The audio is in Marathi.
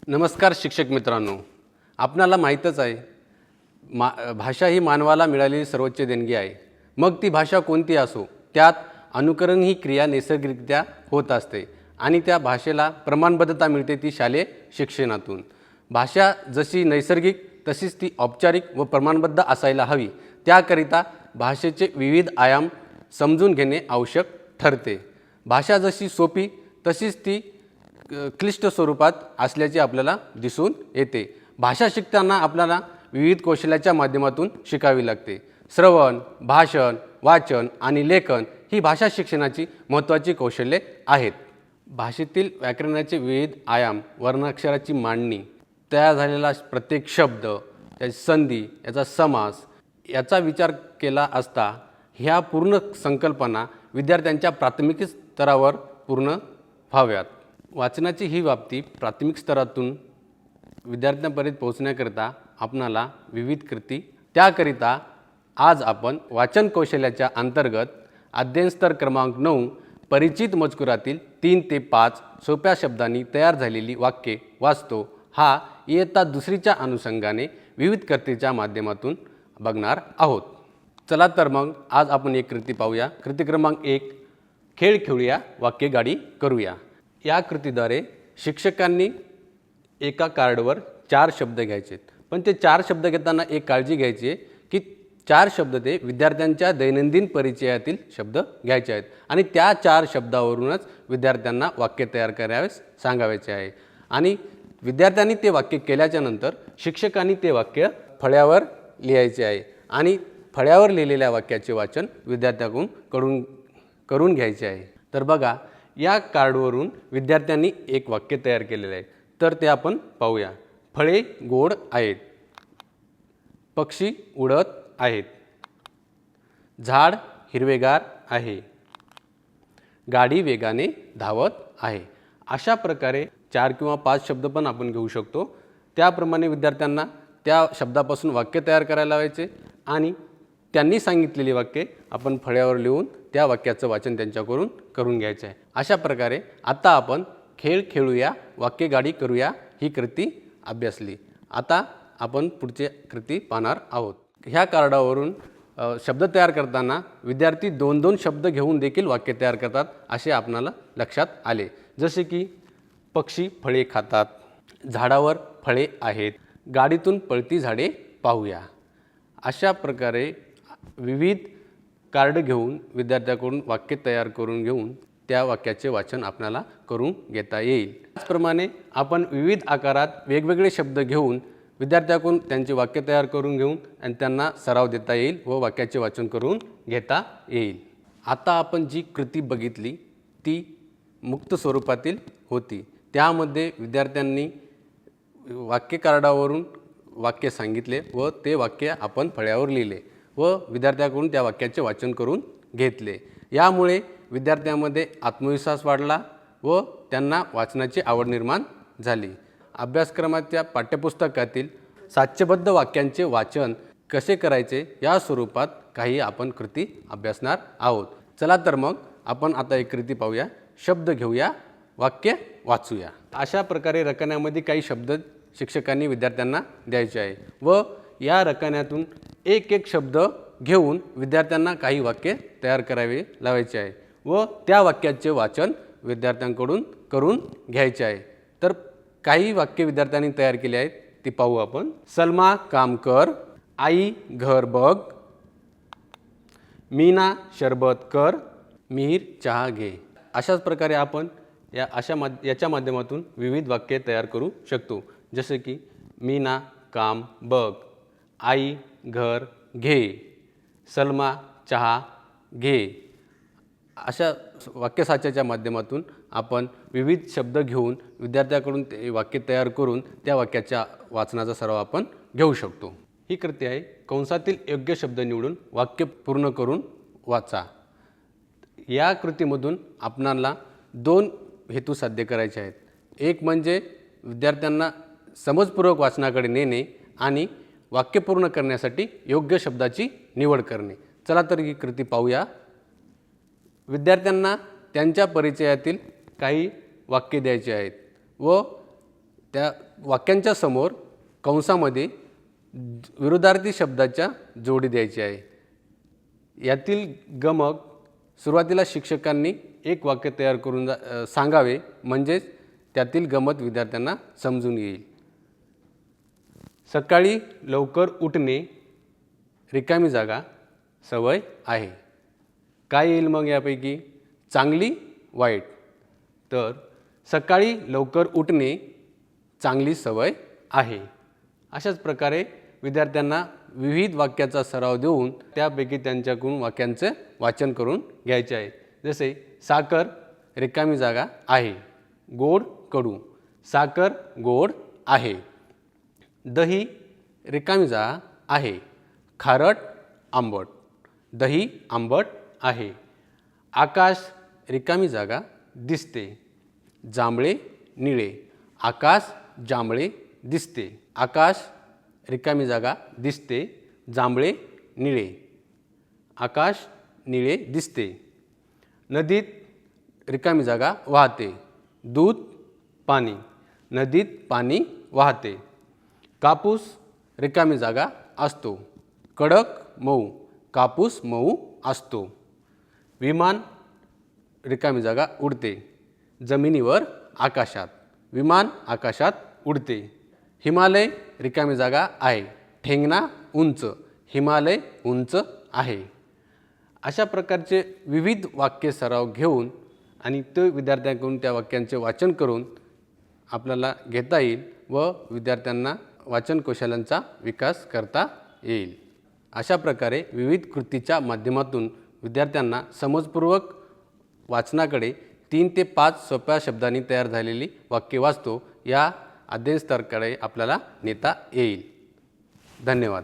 नमस्कार शिक्षक मित्रांनो, आपणाला माहीतच आहे भाषा ही मानवाला मिळालेली सर्वोच्च देणगी आहे. मग ती भाषा कोणती असो, त्यात अनुकरण ही क्रिया नैसर्गिकरित्या होत असते आणि त्या भाषेला प्रमाणबद्धता मिळते ती शालेय शिक्षणातून. भाषा जशी नैसर्गिक तशीच ती औपचारिक व प्रमाणबद्ध असायला हवी. त्याकरिता भाषेचे विविध आयाम समजून घेणे आवश्यक ठरते. भाषा जशी सोपी तशीच ती क्लिष्ट स्वरूपात असल्याचे आपल्याला दिसून येते. भाषा शिकताना आपल्याला विविध कौशल्याच्या माध्यमातून शिकावी लागते. श्रवण, भाषण, वाचन आणि लेखन ही भाषा शिक्षणाची महत्त्वाची कौशल्ये आहेत. भाषेतील व्याकरणाचे विविध आयाम, वर्णाक्षराची मांडणी, तयार झालेला प्रत्येक शब्द, त्याची संधी, याचा समास याचा विचार केला असता ह्या पूर्ण संकल्पना विद्यार्थ्यांच्या प्राथमिक स्तरावर पूर्ण व्हाव्यात. वाचनाची ही व्याप्ती प्राथमिक स्तरातून विद्यार्थ्यांपर्यंत पोहोचण्याकरिता आपणाला विविध कृती त्याकरिता आज आपण वाचन कौशल्याच्या अंतर्गत अध्ययन स्तर क्रमांक 9 परिचित मजकुरातील 3 ते 5 सोप्या शब्दांनी तयार झालेली वाक्ये वाचतो हा इयत्ता दुसरीच्या अनुषंगाने विविध कृतीच्या माध्यमातून बघणार आहोत. चला तर मग आज आपण एक कृती पाहूया. कृती क्रमांक 1, खेळ खेळूया, वाक्य गाडी करूया. या कृतीद्वारे शिक्षकांनी एका कार्डवर 4 शब्द घ्यायचे, पण ते 4 शब्द घेताना एक काळजी घ्यायची आहे की 4 शब्द ते विद्यार्थ्यांच्या दैनंदिन परिचयातील शब्द घ्यायचे आहेत आणि त्या 4 शब्दावरूनच विद्यार्थ्यांना वाक्य तयार करावयास सांगायचे आहे. आणि विद्यार्थ्यांनी ते वाक्य केल्याच्या नंतर शिक्षकांनी ते वाक्य फळ्यावर लिहायचे आहे आणि फळ्यावर लिहिलेल्या वाक्याचे वाचन विद्यार्थ्यांकडून करून घ्यायचे आहे. तर बघा, या कार्डवरून विद्यार्थ्यांनी एक वाक्य तयार केलेले आहे, तर ते आपण पाहूया. फळे गोड आहेत, पक्षी उडत आहेत, झाड हिरवेगार आहे, गाडी वेगाने धावत आहे. अशा प्रकारे 4 किंवा 5 शब्द पण आपण घेऊ शकतो. त्याप्रमाणे विद्यार्थ्यांना त्या शब्दापासून वाक्य तयार करायला लावायचे आणि त्यांनी सांगितलेली वाक्ये आपण फळ्यावर लिहून त्या वाक्याचं वाचन त्यांच्याकडून करून घ्यायचं आहे. अशा प्रकारे आता आपण खेळ खेळूया, वाक्य गाडी करूया ही कृती अभ्यासली. आता आपण पुढची कृती पाहणार आहोत. ह्या कार्डावरून शब्द तयार करताना विद्यार्थी 2-2 शब्द घेऊन देखील वाक्य तयार करतात असे आपणाला लक्षात आले. जसे की पक्षी फळे खातात, झाडावर फळे आहेत, गाडीतून पळती झाडे पाहूया. अशा प्रकारे विविध कार्ड घेऊन विद्यार्थ्याकडून वाक्य तयार करून घेऊन त्या वाक्याचे वाचन आपल्याला करून घेता येईल. त्याचप्रमाणे आपण विविध आकारात वेगवेगळे शब्द घेऊन विद्यार्थ्याकडून त्यांचे वाक्य तयार करून घेऊन आणि त्यांना सराव देता येईल व वाक्याचे वाचन करून घेता येईल. आता आपण जी कृती बघितली ती मुक्त स्वरूपातील होती. त्यामध्ये विद्यार्थ्यांनी वाक्य कार्डावरून वाक्य सांगितले व ते वाक्य आपण फळ्यावर लिहिले व विद्यार्थ्याकडून त्या वाक्याचे वाचन करून घेतले. यामुळे विद्यार्थ्यांमध्ये आत्मविश्वास वाढला व त्यांना वाचनाची आवड निर्माण झाली. अभ्यासक्रमाच्या पाठ्यपुस्तकातील साध्यबद्ध वाक्यांचे वाचन कसे करायचे या स्वरूपात काही आपण कृती अभ्यासणार आहोत. चला तर मग आपण आता एक कृती पाहूया. शब्द घेऊया, वाक्य वाचूया. अशा प्रकारे रकान्यामध्ये काही शब्द शिक्षकांनी विद्यार्थ्यांना द्यायचे आहे व या रकान्यातून एक शब्द घेऊन विद्यार्थ्यांना काही वाक्य तयार करावे लावायचे आहे व त्या वाक्याचे वाचन विद्यार्थ्यांकडून करून घ्यायचे आहे. तर काही वाक्य विद्यार्थ्यांनी तयार केली आहेत ती पाहू आपण. सलमा काम कर, आई घर बघ, मीना शरबत कर, मिहीर चहा घे. अशाच प्रकारे आपण याच्या माध्यमातून विविध वाक्ये तयार करू शकतो. जसे की मीना काम बघ, आई घर घे, सलमा चहा घे. अशा वाक्यसाच्याच्या माध्यमातून आपण विविध शब्द घेऊन विद्यार्थ्याकडून ते वाक्य तयार करून त्या वाक्याच्या वाचनाचा सराव आपण घेऊ शकतो. ही कृती आहे. कंसातील योग्य शब्द निवडून वाक्य पूर्ण करून वाचा. या कृतीमधून आपणाला 2 हेतू साध्य करायचे आहेत. एक म्हणजे विद्यार्थ्यांना समजपूर्वक वाचनाकडे नेणे आणि वाक्य पूर्ण करण्यासाठी योग्य शब्दाची निवड करणे. चला तर ही कृती पाहूया. विद्यार्थ्यांना त्यांच्या परिचयातील काही वाक्य द्यायचे आहेत व त्या वाक्यांच्या समोर कंसामध्ये विरोधार्थी शब्दाच्या जोडी द्यायची आहे. यातील गमक सुरुवातीला शिक्षकांनी एक वाक्य तयार करून सांगावे, म्हणजेच त्यातील गमत विद्यार्थ्यांना समजून येईल. सकाळी लवकर उठणे रिकामी जागा सवय आहे. काय येईल मग यापैकी? चांगली वाईट. तर सकाळी लवकर उठणे चांगली सवय आहे. अशाच प्रकारे विद्यार्थ्यांना विविध वाक्याचा सराव देऊन त्यापैकी त्यांच्याकडून वाक्यांचे वाचन करून घ्यायचे आहे. जसे साखर रिकामी जागा आहे, गोड कडू, साखर गोड आहे. दही रिकामी जागा आहे, खारट आंबट, दही आंबट आहे. आकाश रिकामी जागा दिसते, जांभळे निळे, आकाश जांभळे दिसते. आकाश रिकामी जागा दिसते, जांभळे निळे, आकाश निळे दिसते. नदीत रिकामी जागा वाहते, दूध पाणी, नदीत पाणी वाहते. कापूस रिकामी जागा असतो, कडक मऊ, कापूस मऊ असतो. विमान रिकामी जागा उडते, जमिनीवर आकाशात, विमान आकाशात उडते. हिमालय रिकामी जागा आहे, ठेंगणा उंच, हिमालय उंच आहे. अशा प्रकारचे विविध वाक्य सराव घेऊन आणि ते विद्यार्थ्यांकडून त्या वाक्यांचे वाचन करून आपल्याला घेता येईल व विद्यार्थ्यांना वाचन कौशल्यांचा विकास करता येईल. अशा प्रकारे विविध कृतीच्या माध्यमातून विद्यार्थ्यांना समजपूर्वक वाचनाकडे 3 ते 5 सोप्या शब्दांनी तयार झालेली वाक्ये वाचतो या अध्ययन स्तराकडे आपल्याला नेता येईल. धन्यवाद.